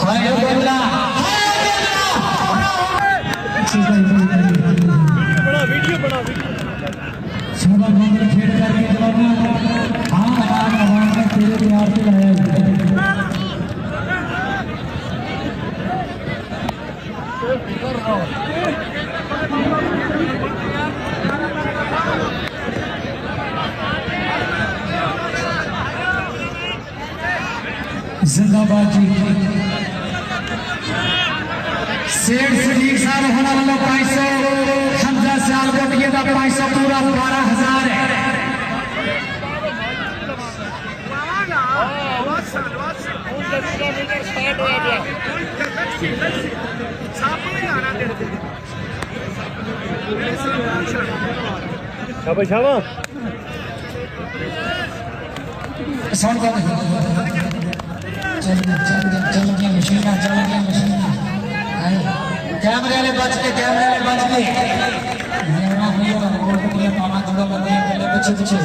हाय बल्ला बड़ा वीडियो बड़ा शोभा मंदिर खेल करके जवाना हां हां तेरे प्यार से लाया जिंदाबाद जी सेठ सदीक साहब होना वालों 500 हमजा साल गोटिए का 500 पूरा 12,000 है शाबाश शाबाश साउंड कर चल गया मशीना कैमरे बच के मामा जुड़ा बंदे पीछे